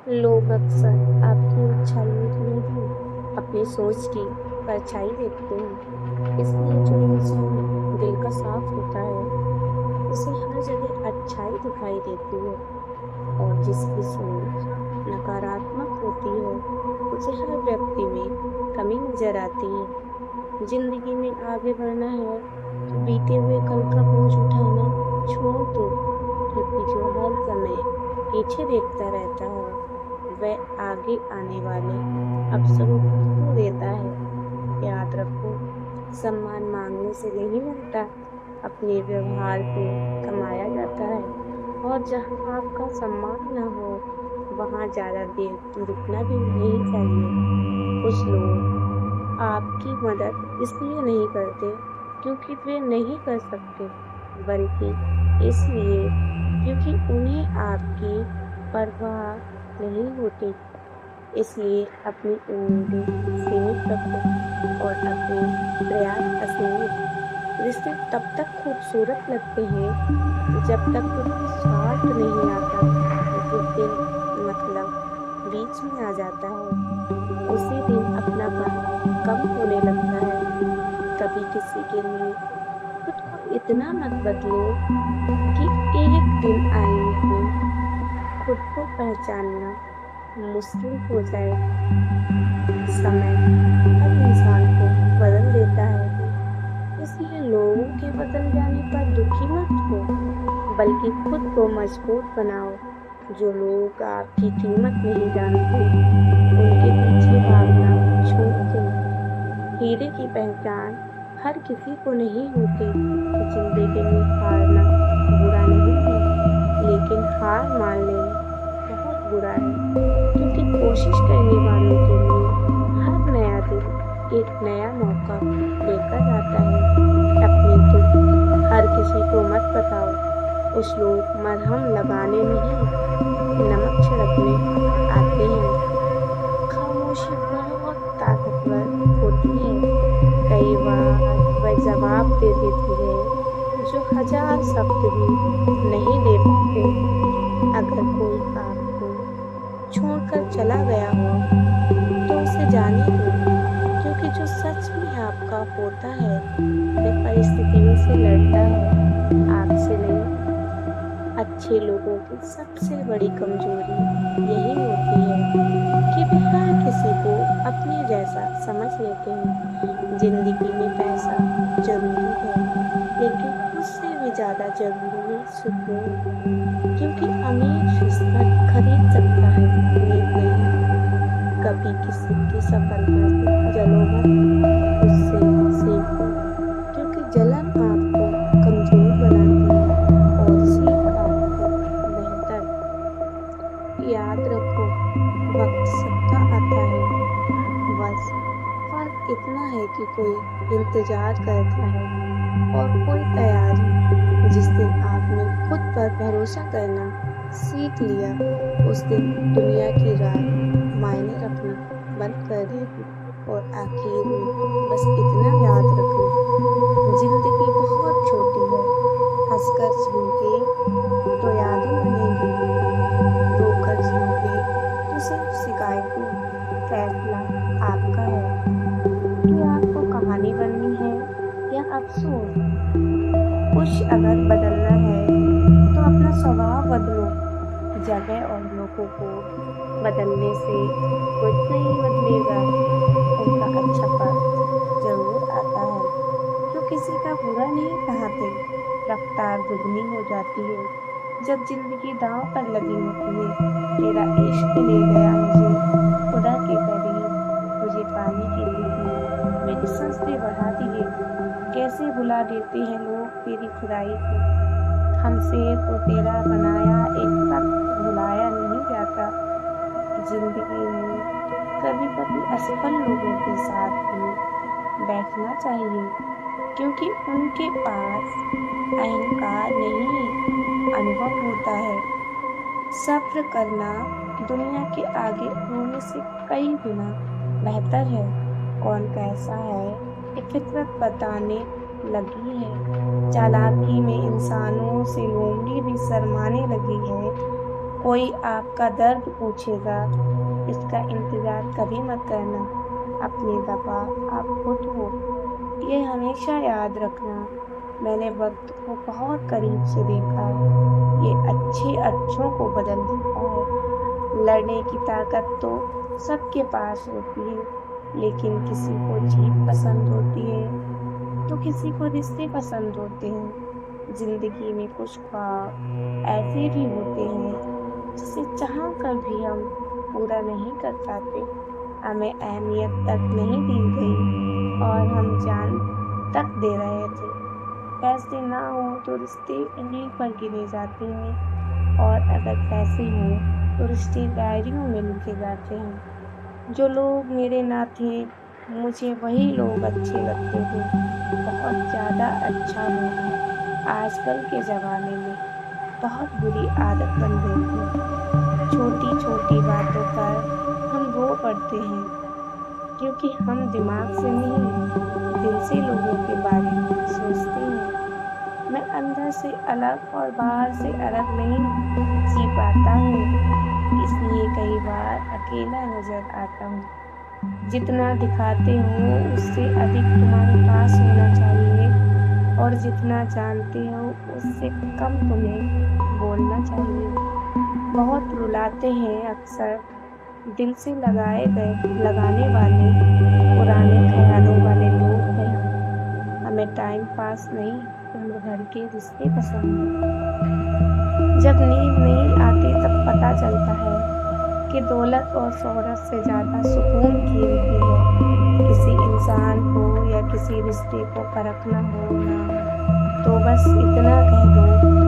लोग अक्सर आपकी अच्छाइयों की नहीं, अपनी सोच की परछाई देखते हैं। इसलिए जो इंसान दिल का साफ होता है, उसे हर जगह अच्छाई दिखाई देती है और जिसकी सोच नकारात्मक होती है, उसे हर व्यक्ति में कमी नजर आती है। जिंदगी में आगे बढ़ना है तो बीते हुए कल का बोझ उठाना छोड़ दो, क्योंकि जो हर समय पीछे देखता रहता है, वह आगे आने वाले अवसरों को खो देता है। याद रखो, सम्मान मांगने से नहीं मिलता, अपने व्यवहार से कमाया जाता है। और जहाँ आपका सम्मान न हो, वहाँ ज्यादा देर रुकना भी नहीं चाहिए। कुछ लोग आपकी मदद इसलिए नहीं करते क्योंकि वे नहीं कर सकते, बल्कि इसलिए क्योंकि उन्हें आपकी परवाह नहीं होती। इसलिए अपनी उम्मीदें सीमित रखो और अपने प्रयास असीमित। रिश्ते तब तक खूबसूरत लगते हैं जब तक उनमें स्वार्थ नहीं आता। जिस दिन मतलब बीच में आ जाता है, उसी दिन अपनापन कम होने लगता है। कभी किसी के लिए खुद को इतना मत बदलो कि एक दिन आईने में खुद को पहचानना मुश्किल हो जाए। समय हर इंसान को बदल देता है, इसलिए लोगों के बदल जाने पर दुखी मत हो, बल्कि खुद को मजबूत बनाओ। जो लोग आपकी कीमत नहीं जानते, उनके पीछे भागना छोड़ दो। हीरे की पहचान हर किसी को नहीं होती। जिंदगी में हारना बुरा नहीं है, लेकिन हार मान लेना बहुत बुरा है, क्योंकि कोशिश करने वालों के लिए हर नया दिन एक नया मौका लेकर आता है। अपने दुख हर किसी को मत बताओ। कुछ लोग मरहम लगाने नहीं, नमक छिड़कने आते हैं। खामोशी बहुत ताकतवर होती है। कई बार वह जवाब दे देती है जो हजार शब्द भी नहीं दे पाते। अगर कोई आपको छोड़कर चला गया हो, तो उसे जाने दो, क्योंकि जो सच में आपका होता है, वह परिस्थितियों से लड़ता है, आपसे नहीं। अच्छे लोगों की सबसे बड़ी कमजोरी यही होती है कि वे हर किसी को अपने जैसा समझ लेते हैं। जिंदगी में पैसा जरूरी है, लेकिन उससे भी ज्यादा जरूरी है सुकून, क्योंकि अमीर रिश्ता खरीद सकता है, नींद नहीं। कभी किसी की सफलता से जलो मत, उससे सीखो, क्योंकि जलन आपको कमजोर बनाती है और सीख आपको बेहतर। याद रखो, वक्त सबका आता है, बस फर्क इतना है कि कोई इंतजार करता है और कोई तैयारी। जिस दिन आपने खुद पर भरोसा करना सीख लिया, उस दिन दुनिया की रात मायने रखना बंद कर देगी। और आखिर में बस इतना याद रखना, जिंदगी बहुत छोटी है। हंसकर जियोगे तो यादें बनेंगी, रोकर जियोगे तो सिर्फ शिकायतें। फैसला आपका है कि आपको कहानी बननी है या अफसोस। कुछ अगर बदलना है तो अपना स्वभाव बदलो। जगह और लोगों को बदलने से कुछ नहीं बदलेगा, उनका अच्छा पल जरूर आता है। जो किसी का बुरा नहीं चाहते, रफ्तार दुगनी हो जाती है जब जिंदगी दांव पर लगी होती है। तेरा इश्क ले गया मुझे खुदा के करीब, मुझे पाने के लिए मेरी सजदे बढ़ा दिए। कैसे भुला देते हैं लोग तेरी खुदाई को, हमसे तो तेरा बनाया एक सख्त भुलाया नहीं जाता। जिंदगी में कभी कभी असफल लोगों के साथ भी बैठना चाहिए, क्योंकि उनके पास अहंकार नहीं, अनुभव होता है। सब्र करना दुनिया के आगे होने से कई गुना बेहतर है। कौन कैसा है ये फितरत बताने लगी है। चालाकी में इंसानों से लोमड़ी भी शर्माने लगी है। कोई आपका दर्द पूछेगा, इसका इंतज़ार कभी मत करना। अपनी दफ़ा आप खुद हो, ये हमेशा याद रखना। मैंने वक़्त को बहुत करीब से देखा, ये अच्छे अच्छों को बदल देता है। लड़ने की ताकत तो सबके पास होती है, लेकिन किसी को जीत पसंद होती है, तो किसी को रिश्ते पसंद होते हैं। ज़िंदगी में कुछ ख्वाब ऐसे भी होते हैं, जिसे चाह कर भी हम पूरा नहीं कर पाते। हमें अहमियत तक नहीं दी गई और हम जान तक दे रहे थे। पैसे ना हो तो रिश्ते उंगली पर गिने जाते हैं, और अगर पैसे हों तो रिश्ते डायरियों में लिखे जाते हैं। जो लोग मेरे ना थे, मुझे वही लोग अच्छे लगते थे, बहुत ज़्यादा अच्छा होना आजकल के ज़माने में बहुत बुरी आदत बन गई है। छोटी-छोटी बातों पर हम रो पड़ते हैं, क्योंकि हम दिमाग से नहीं, दिल से लोगों के बारे में सोचते हैं। मैं अंदर से अलग और बाहर से अलग नहीं जी पाता हूँ, इसलिए कई बार अकेला नज़र आता हूँ। जितना दिखाते हो उससे अधिक तुम्हारे पास होना चाहिए, और जितना जानते हो उससे कम तुम्हें बोलना चाहिए। बहुत रुलाते हैं अक्सर दिल से लगाने वाले पुराने ख्यालों वाले लोग हैं हम। हमें टाइम पास नहीं, उम्र भर के रिश्ते पसंद हैं। जब नींद नहीं आती तब पता चलता है कि दौलत और शोहरत से ज़्यादा सुकून कीमती है। किसी इंसान को या किसी रिश्ते को परखना हो ना हो, तो बस इतना कह दो